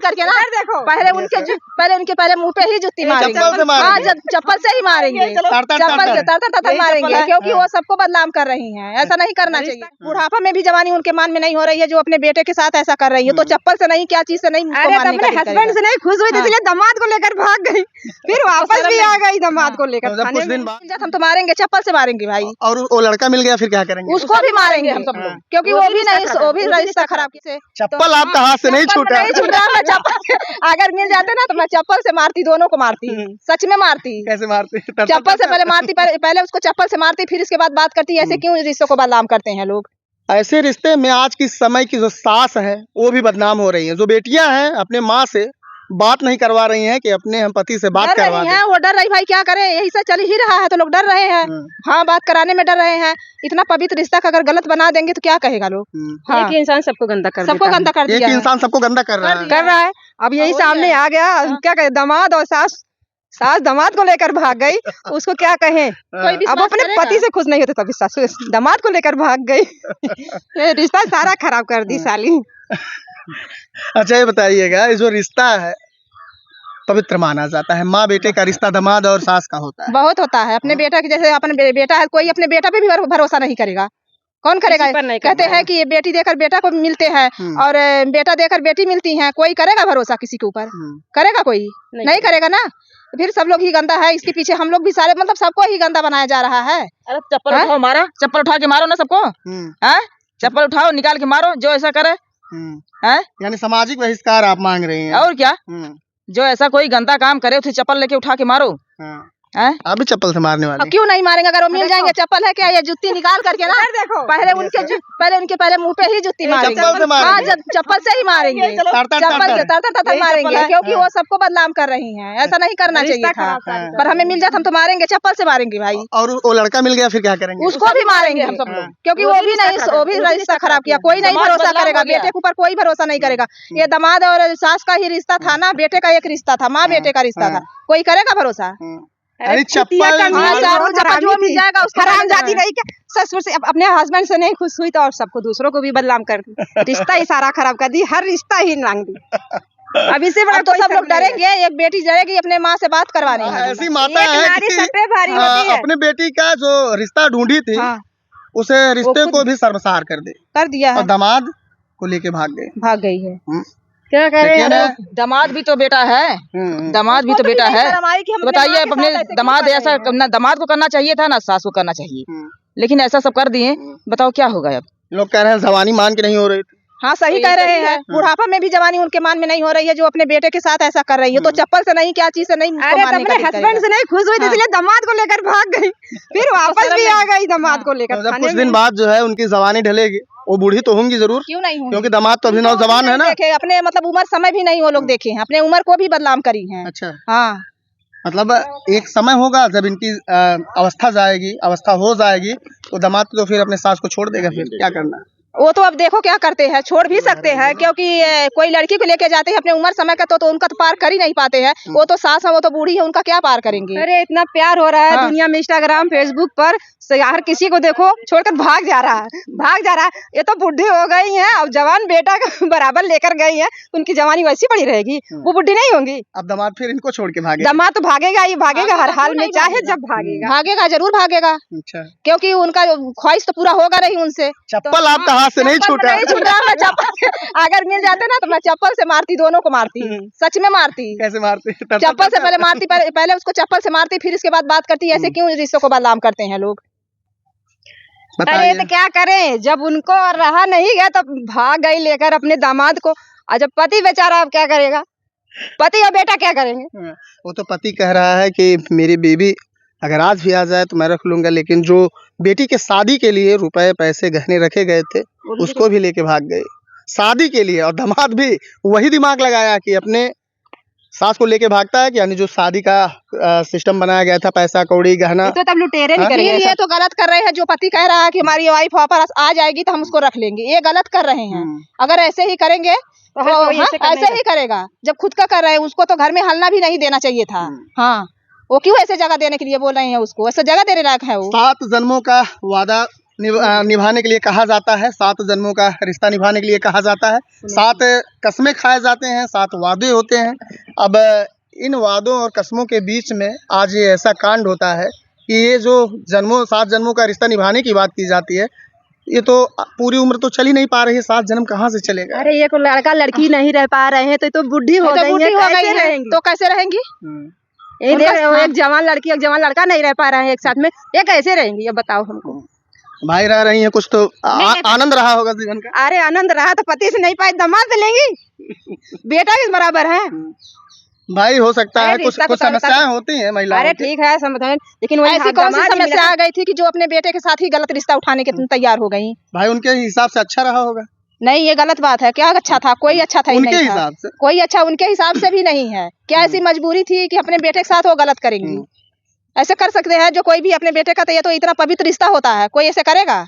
करके ना देखो पहले मुंह पे ही जुत्ती मारेंगे। हाँ, चप्पल से ही मारेंगे, चप्पल से तर मारेंगे, क्योंकि वो सबको बदनाम कर रही हैं। ऐसा नहीं करना चाहिए। बुढ़ापा में भी जवानी उनके मान में नहीं हो रही है, जो अपने बेटे के साथ ऐसा कर रही है, तो चप्पल से नहीं, क्या चीज से नहीं। अरे अपने हस्बैंड से नहीं खुश हुई थी, इसलिए दामाद को लेकर भाग गई, फिर वापस भी आ गई दामाद को लेकर। कुछ दिन बाद हम तो मारेंगे, चप्पल से मारेंगे भाई। और वो लड़का मिल गया फिर क्या करेंगे? उसको भी मारेंगे हम सब लोग, क्योंकि वो भी रिश्ता खराब से। चप्पल आपका हाथ से नहीं छूटा? नहीं छूटा। मैं चप्पल अगर मिल जाते ना तो मैं चप्पल से मारती, दोनों को मारती, सच में मारती। कैसे मारती? चप्पल से पहले मारती, पहले उसको चप्पल से मारती, फिर इसके बाद बात करती। ऐसे क्यों रिश्तों को बदनाम करते हैं लोग? ऐसे रिश्ते में आज की समय की जो सास है वो भी बदनाम हो रही है। जो बेटियां हैं अपने माँ से बात नहीं करवा रही हैं कि अपने हम पति से बात करवा दें। वो डर रही, भाई क्या करे, यही सब चल ही रहा है तो लोग डर रहे हैं। हाँ, बात कराने में डर रहे हैं। इतना पवित्र रिश्ता का अगर गलत बना देंगे तो क्या कहेगा लोग? हाँ, एक इंसान सबको गंदा कर दिया। एक इंसान सबको गंदा कर रहा है। अब यही सामने आ गया, क्या कहे, दामाद और सास दामाद को लेकर भाग गई, उसको क्या कहें? अब अपने पति से खुश नहीं होते तभी सासू दामाद को लेकर भाग गई। रिश्ता सारा खराब कर दी साली। अच्छा, ये बताइएगा, ये जो रिश्ता है पवित्र माना जाता है, माँ बेटे का रिश्ता दामाद और सास का होता है, बहुत होता है। अपने बेटा की, जैसे अपने बेटा है, कोई अपने बेटा पे भी भरोसा नहीं करेगा। कौन करेगा? कहते हैं कि ये बेटी देकर बेटा को मिलते हैं और बेटा देकर बेटी मिलती है। कोई करेगा भरोसा किसी के ऊपर? करेगा कोई? नहीं करेगा ना। फिर सब लोग ही गंदा है, इसके पीछे हम लोग भी सारे, मतलब सबको ही गंदा बनाया जा रहा है। अरे चप्पल उठाओ, मारा, चप्पल उठा के मारो ना सबको। चप्पल उठाओ, निकाल के मारो जो ऐसा करे। यानी सामाजिक बहिष्कार आप मांग रही हैं? और क्या, जो ऐसा कोई गंदा काम करे उसे चप्पल लेके उठा के मारो। आप भी चप्पल से मारने वाले? क्यों नहीं मारेंगे? अगर वो मिल जाएंगे। चप्पल है क्या? ये जुत्ती निकाल करके ना देखो, पहले उनके मुंह पे ही जुत्ती मारेंगे। हाँ, चप्पल से ही मारेंगे, चप्पल से तर मारेंगे, क्योंकि वो सबको बदनाम कर रही हैं। ऐसा नहीं करना चाहिए था, पर हमें मिल जाता हम तो मारेंगे, चप्पल से मारेंगे भाई। और वो लड़का मिल गया फिर क्या करेंगे? उसको भी मारेंगे हम सब लोग, क्योंकि वो भी रिश्ता खराब किया। कोई नहीं भरोसा करेगा, बेटे के ऊपर कोई भरोसा नहीं करेगा। ये दामाद और सास का ही रिश्ता था ना, बेटे का एक रिश्ता था, माँ बेटे का रिश्ता था। कोई करेगा भरोसा? अरे चप्पल जो मिल जाएगा उसको हराम जाती रही क्या? ससुर से अपने हस्बैंड से नहीं खुश हुई तो और सबको दूसरों को भी बदनाम कर दी, रिश्ता ही सारा खराब कर दी, हर रिश्ता ही लांग दी। अब इससे बड़ा तो सब लोग डरेंगे। एक बेटी डरेगी अपने माँ से बात करवाने। ऐसी माता है कि अपने बेटी का जो रिश्ता ढूंढी थी, उसे रिश्ते को भी शर्मसार कर दिया है, और दामाद को लेके भाग गई है। क्या करें? दामाद भी तो बेटा है, दामाद भी तो बेटा है। बताइए, अपने दामाद ऐसा ना, दामाद को करना चाहिए था ना सास को करना चाहिए, लेकिन ऐसा सब कर दिए। बताओ क्या होगा? अब लोग कह रहे हैं जवानी मान के नहीं हो रही थी। हाँ, सही कह रहे हैं। बुढ़ापा में भी जवानी उनके मान में नहीं हो रही है, जो अपने बेटे के साथ ऐसा कर रही है, तो चप्पल से नहीं, क्या चीज से नहीं। अरे अपने हस्बैंड से नहीं खुश हुई थी, इसलिए दामाद को लेकर भाग गई, फिर वापस भी आ गई दामाद को लेकर। जब कुछ दिन बाद जो है उनकी जवानी ढलेगी, वो बूढ़ी तो होंगी जरूर। क्यों नहीं होंगी? क्योंकि दामाद तो अभी नौजवान है ना। देखे अपने, मतलब उम्र समय भी नहीं वो लोग देखे हैं, अपने उम्र को भी बदनाम करी है। अच्छा, हाँ, मतलब एक समय होगा जब इनकी अवस्था हो जाएगी, तो दामाद तो फिर अपने सास को छोड़ देगा, फिर क्या करना? वो तो अब देखो क्या करते हैं, छोड़ भी सकते हैं, क्योंकि कोई लड़की को लेके जाते हैं अपने उम्र समय का, तो उनका तो पार कर ही नहीं पाते हैं। वो तो सास है, वो तो बूढ़ी है, उनका क्या पार करेंगे? अरे इतना प्यार हो रहा है दुनिया में, इंस्टाग्राम फेसबुक पर हर किसी को देखो छोड़कर भाग जा रहा है। ये तो बुढ़ी हो गई है, अब जवान बेटा का बराबर लेकर गई है, उनकी जवानी वैसी पड़ी रहेगी, वो बुढ़ी नहीं होंगी। अब दामाद फिर इनको छोड़ के भागेगा? दामाद तो भागेगा ही भागेगा, हर हाल में, चाहे जब भागेगा, जरूर भागेगा। अच्छा, क्योंकि उनका ख्वाहिश तो पूरा होगा नहीं उनसे। चप्पल आपका हाथ से नहीं छूटा? मैं चप्पल अगर मिल जाते ना तो मैं चप्पल से मारती, दोनों को मारती, सच में मारती। कैसे मारती? चप्पल से पहले मारती, पहले उसको चप्पल से मारती, फिर इसके बाद बात करती। ऐसे क्यों रिश्तों को बदनाम करते हैं लोग? अरे तो क्या करें, जब उनको रहा नहीं गया तो भाग गई लेकर अपने दामाद को। और जब पति बेचारा अब क्या करेगा, पति और बेटा क्या करेंगे? वो तो पति कह रहा है कि मेरी बीवी अगर आज भी आ जाए तो मैं रख लूंगा, लेकिन जो बेटी के शादी के लिए रुपए पैसे गहने रखे गए थे उसको भी लेके भाग गए शादी के लिए। और दामाद भी वही दिमाग लगाया कि अपने सास को लेके भागता है कि यानी जो शादी का सिस्टम बनाया गया था, पैसा कौड़ी गहना, तो तब लुटेरे नहीं करेंगे। ये तो गलत कर रहे हैं। जो पति कह रहा है कि हमारी वाइफ वापस आ जाएगी तो हम उसको रख लेंगे, ये गलत कर रहे हैं। अगर ऐसे ही करेंगे तो ऐसे ही करेगा। जब खुद का कर रहे हैं, उसको तो घर में हलना भी नहीं देना चाहिए था। हाँ, वो क्यों ऐसे जगह देने के लिए बोल रहे हैं उसको? ऐसे जगह देने लायक है वो? 7 जन्मों का वादा निभाने के लिए कहा जाता है, 7 जन्मों का रिश्ता निभाने के लिए कहा जाता है, 7 कस्में खाए जाते हैं, 7 वादे होते हैं। अब इन वादों और कस्मों के बीच में आज ये ऐसा कांड होता है कि ये जो 7 जन्मों का रिश्ता निभाने की बात की जाती है, ये तो पूरी उम्र तो चल ही नहीं पा रही है, 7 जन्म कहाँ से चलेगा। अरे ये को लड़का लड़की नहीं रह पा रहे हैं तो बुढ़ी हो गई है, कैसे रहेंगी? तो कैसे रहेंगी? ये देख एक जवान लड़की एक जवान लड़का नहीं रह पा रहे हैं एक साथ में, ये कैसे रहेंगी? ये बताओ हमको। भाई रह रही है, कुछ तो आनंद रहा होगा जीवन का। अरे आनंद रहा तो पति से नहीं पाए दामाद से लेंगी, बेटा किस बराबर है? भाई हो सकता है कुछ समस्याएं होती हैं महिलाओं। अरे ठीक है समझ, लेकिन वही ऐसी कौन सी समस्या आ गई थी कि जो अपने बेटे के साथ ही गलत रिश्ता उठाने के तैयार हो गई? भाई उनके हिसाब से अच्छा रहा होगा। नहीं, ये गलत बात है। क्या अच्छा था? कोई अच्छा था ही उनके नहीं हिसाब से कोई अच्छा उनके हिसाब से भी नहीं है। क्या ऐसी मजबूरी थी कि अपने बेटे के साथ वो गलत करेंगी? ऐसे कर सकते हैं जो कोई भी अपने बेटे का, तो ये तो इतना पवित्र रिश्ता होता है, कोई ऐसे करेगा?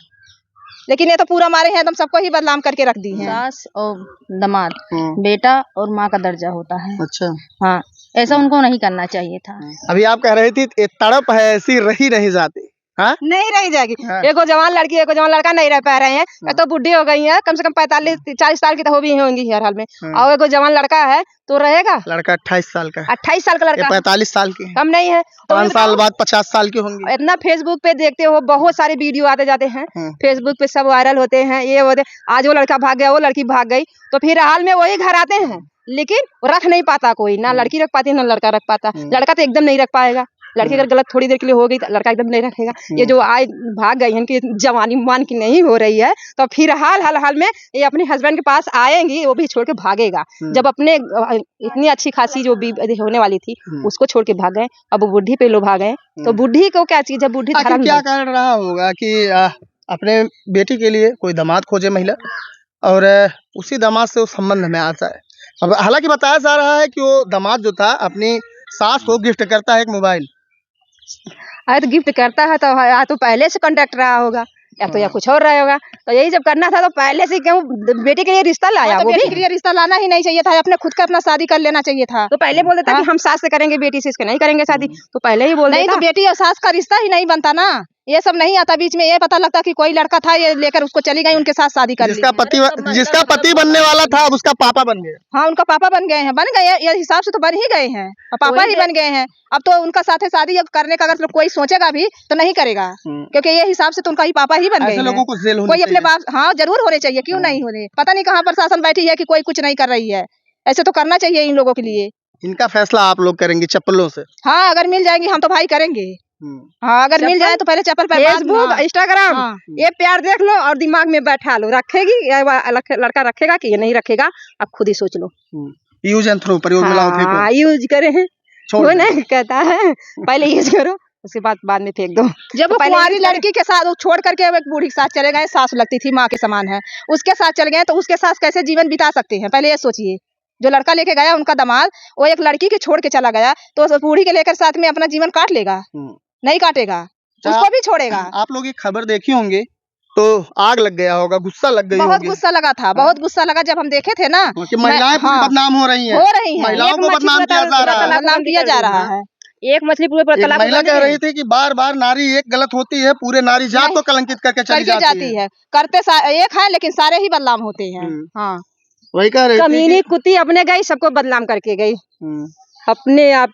लेकिन ये तो पूरा मारे हैं, तुम सबको ही बदनाम करके रख दी है। सास और दामाद बेटा और माँ का दर्जा होता है। अच्छा, हाँ, ऐसा उनको नहीं करना चाहिए था। अभी आप कह रही थी तड़प है ऐसी रही नहीं जाती। हाँ? नहीं रह जाएगी। हाँ। एको जवान लड़की एको जवान लड़का नहीं रह पा रहे हैं। ये तो बुढ़ी हो गई है, कम से कम 45-40 साल की तो हो भी होंगी हर हाल में। और एको जवान लड़का है तो रहेगा। लड़का 28 साल का, 28 साल का लड़का, 45 साल की, कम नहीं है। 5 साल बाद 50 साल की होंगी। इतना फेसबुक पे देखते हो, बहुत सारे वीडियो आते जाते हैं, फेसबुक पे सब वायरल होते हैं। ये होते आज वो लड़का भाग गया, वो लड़की भाग गई, तो फिर हाल में वही घर आते हैं, लेकिन रख नहीं पाता कोई, ना लड़की रख पाती ना लड़का रख पाता। लड़का तो एकदम नहीं रख पाएगा, लड़की अगर गलत थोड़ी देर के लिए हो गई तो लड़का एकदम नहीं रखेगा। ये जो आज भाग गई इनकी जवानी मान की नहीं हो रही है, तो फिर हाल में ये अपने हस्बैंड के पास आएंगी, वो भी छोड़ के भागेगा। जब अपने इतनी अच्छी खासी जो होने वाली थी उसको छोड़ के भाग गए, अब वो बुढ़ी पे लोग भाग गए, तो बुढ़ी को क्या चीज है? बुढ़ी क्या कारण रहा होगा कि अपने बेटी के लिए कोई दामाद खोजे महिला और उसी दामाद से उस संबंध में आ जाए। अब हालांकि बताया जा रहा है कि वो दामाद जो था अपनी सास को गिफ्ट करता है एक मोबाइल। अरे तो गिफ्ट करता है तो या तो पहले से कांटेक्ट रहा होगा या तो या कुछ और रहा होगा। तो यही जब करना था तो पहले से क्यों बेटी के लिए रिश्ता लाया? तो बेटी के लिए रिश्ता लाना ही नहीं चाहिए था, अपने खुद का अपना शादी कर लेना चाहिए था। तो पहले बोल देता कि हम सास से करेंगे, बेटी से इसके नहीं करेंगे शादी, तो पहले ही बोल नहीं तो बेटी और सास का रिश्ता ही नहीं बनता ना, ये सब नहीं आता बीच में। ये पता लगता कि कोई लड़का था, ये लेकर उसको चली गई, उनके साथ शादी कर ली। जिसका पति बनने वाला था अब उसका पापा बन गया। हाँ, उनका पापा बन गए हैं, बन गए ये हिसाब से तो बन ही गए हैं, पापा ही बन गए हैं। अब तो उनका साथ शादी अब करने का अगर कोई सोचेगा भी तो नहीं करेगा, क्योंकि ये हिसाब से तो उनका ही पापा ही बन गए हैं। लोगों को जेल होनी कोई अपने बाप, हाँ जरूर होने चाहिए, क्यों नहीं होने? पता नहीं कहाँ प्रशासन बैठी है कि कोई कुछ नहीं कर रही है। ऐसे तो करना चाहिए इन लोगों के लिए। इनका फैसला आप लोग करेंगे चप्पलों से? हाँ, अगर मिल जाएंगी हम तो भाई करेंगे। हाँ, अगर मिल जाए तो पहले चप्पल पे, फेसबुक इंस्टाग्राम ये प्यार देख लो और दिमाग में बैठा लो, रखेगी लड़का रखेगा कि ये नहीं रखेगा, आप खुद ही सोच लो। यूज एंड थ्रो, प्रयोग में लाओ फेंको। यूज करे हैं, वो नहीं कहता है पहले यूज करो उसके बाद में फेंक दो। जब वो कुंवारी लड़की के साथ छोड़ करके एक बूढ़ी के साथ चले गए, सास लगती थी माँ के समान है, उसके साथ चले गए तो उसके साथ कैसे जीवन बिता सकते हैं? पहले ये सोचिए। जो लड़का लेके गया उनका दामाद, वो एक लड़की के छोड़ के चला गया, तो उस बूढ़ी के लेकर साथ में अपना जीवन काट लेगा? नहीं काटेगा, उसको भी छोड़ेगा। आप लोग एक खबर देखी होंगे तो आग लग गया होगा, गुस्सा लग गई होगी। बहुत गुस्सा लगा था, बहुत गुस्सा लगा जब हम देखे थे ना कि महिलाएं बदनाम हो रही हैं, महिलाओं को बदनाम किया जा रहा है। एक मछली पूरे तालाब में महिला कह रही थी कि बार बार नारी एक गलत होती है, पूरे नारी जात को कलंकित करके चली जाती है। करते एक है लेकिन सारे ही बदनाम होते हैं। हाँ, वही कह रही थी। कमीनी कुत्ती अपने गई, सबको बदनाम करके गई, अपने आप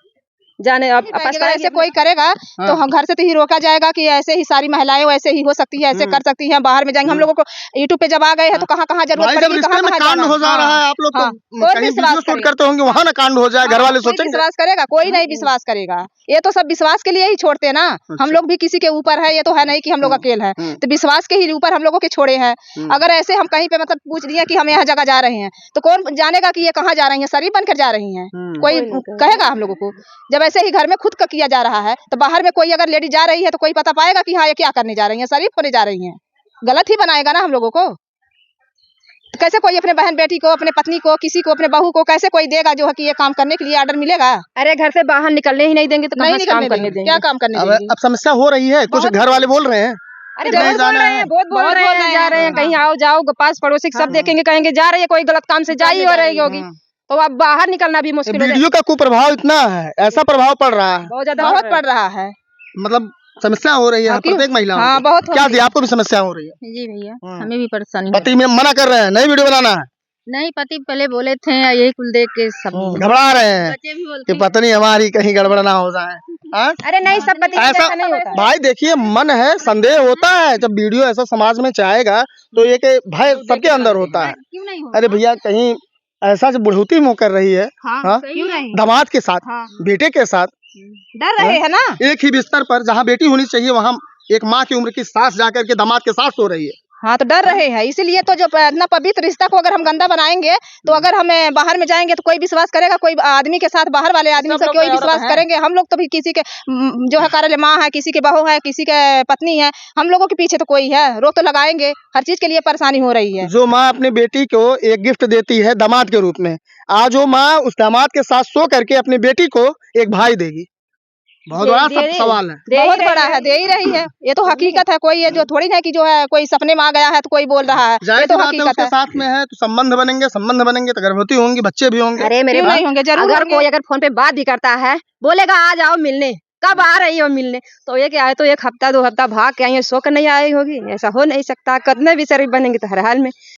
जाने। अब ऐसे कोई करेगा तो हम घर से तो ही रोका जाएगा कि ऐसे ही सारी महिलाएं वैसे ही हो सकती है, ऐसे कर सकती हैं, बाहर में जाएंगे। हम लोगों को यूट्यूब पे जब आ गए हैं तो कहाँ कहाँ जरूरत पड़ेगी, कहाँ कांड हो जा रहा है। आप लोग कहीं वीडियो शूट करते होंगे, वहाँ ना कांड हो जाए, घर वाले सोचेंगे। विश्वास करेगा? कोई नहीं विश्वास करेगा। ये तो सब विश्वास के लिए ही छोड़ते हैं ना। हम लोग भी किसी के ऊपर है, ये तो है नहीं कि हम लोग अकेले हैं, तो विश्वास के ही ऊपर हम लोगों के छोड़े हैं। अगर ऐसे हम कहीं पे मतलब पूछ दिए कि हम यहाँ जगह जा रहे हैं, तो कौन जानेगा कि ये कहाँ जा रही है? शरीफ बनकर जा रही हैं, कोई कहेगा हम लोगों को? जब ऐसे ही घर में खुद का किया जा रहा है तो बाहर में कोई अगर लेडी जा रही है तो कोई पता पाएगा कि हाँ ये क्या करने जा रही है? शरीफ होने जा रही हैं, गलत ही बनाएगा ना हम लोगों को। तो कैसे कोई अपने बहन बेटी को, अपने पत्नी को, किसी को, अपने बहू को कैसे कोई देगा जो है कि ये काम करने के लिए ऑर्डर मिलेगा? अरे घर से बाहर निकलने ही नहीं देंगे तो नहीं काम करने देंगे? क्या काम करने देंगे? अब समस्या हो रही है, कुछ घर वाले बोल रहे हैं। अरे बहुत बोल रहे हैं, बहुत बोल रहे हैं, जा रहे हैं कहीं आओ जाओ, पास पड़ोसी सब देखेंगे, कहेंगे जा रही है, कोई गलत काम से जा ही हो रही होगी, तो अब बाहर निकलना भी मुश्किल है। वीडियो का कुप्रभाव इतना है, ऐसा प्रभाव पड़ रहा है, बहुत ज्यादा बहुत पड़ रहा है। मतलब समस्या हो रही है हाँ, क्यों? प्रत्येक महिला हाँ, बहुत हो क्या रही जी आपको भी समस्या हो रही है? जी भैया हाँ। हमें भी परेशानी पति में मना कर रहे हैं नहीं वीडियो बनाना है, नहीं पति पहले बोले थे यही कुल देख के सब घबरा रहे हैं बच्चे भी बोलते कि पत्नी हमारी कहीं गड़बड़ ना हो जाए। हाँ? अरे नहीं सब पति ऐसा नहीं होता है। भाई देखिए मन है संदेह होता है जब वीडियो ऐसा समाज में जाएगा तो ये कि भय सबके अंदर होता है। क्यों नहीं हो अरे भैया कहीं ऐसा जो बुढ़ौती मुँह कर रही है हाँ? क्यों नहीं दामाद के साथ बेटे के साथ डर रहे हैं ना एक ही बिस्तर पर जहाँ बेटी होनी चाहिए वहाँ एक माँ की उम्र की सास जाकर के दामाद के साथ सो रही है। हाँ तो डर रहे हैं इसीलिए तो जो इतना पवित्र रिश्ता को अगर हम गंदा बनाएंगे तो अगर हमें बाहर में जाएंगे तो कोई विश्वास करेगा, कोई आदमी के साथ बाहर वाले आदमी से कोई विश्वास करेंगे। हम लोग तो भी किसी के जो है कार्य माँ है, किसी के बहू है, किसी के पत्नी है, हम लोगों के पीछे तो कोई है, रोक तो लगाएंगे। हर चीज के लिए परेशानी हो रही है। जो माँ अपनी बेटी को एक गिफ्ट देती है दामाद के रूप में, आज वो माँ उस दामाद के साथ सो करके अपनी बेटी को एक भाई देगी। बहुत बड़ा सवाल है, बहुत बड़ा है, दे ही रही है। ये तो हकीकत है, कोई ये जो थोड़ी है कि जो है कोई सपने में आ गया है तो कोई बोल रहा है। ये तो हकीकत है। साथ में है तो संबंध बनेंगे तो गर्भवती होंगी, बच्चे भी होंगे। अरे मेरे नहीं होंगे जरूर अगर कोई अगर फोन पे बात भी करता है बोलेगा आ जाओ मिलने, कब आ रही हो मिलने, तो ये क्या है तो 1 हफ्ता 2 हफ्ता भाग के आई शौक नहीं आई होगी, ऐसा हो नहीं सकता। कितने भी शरीफ बनेंगे तो हर हाल में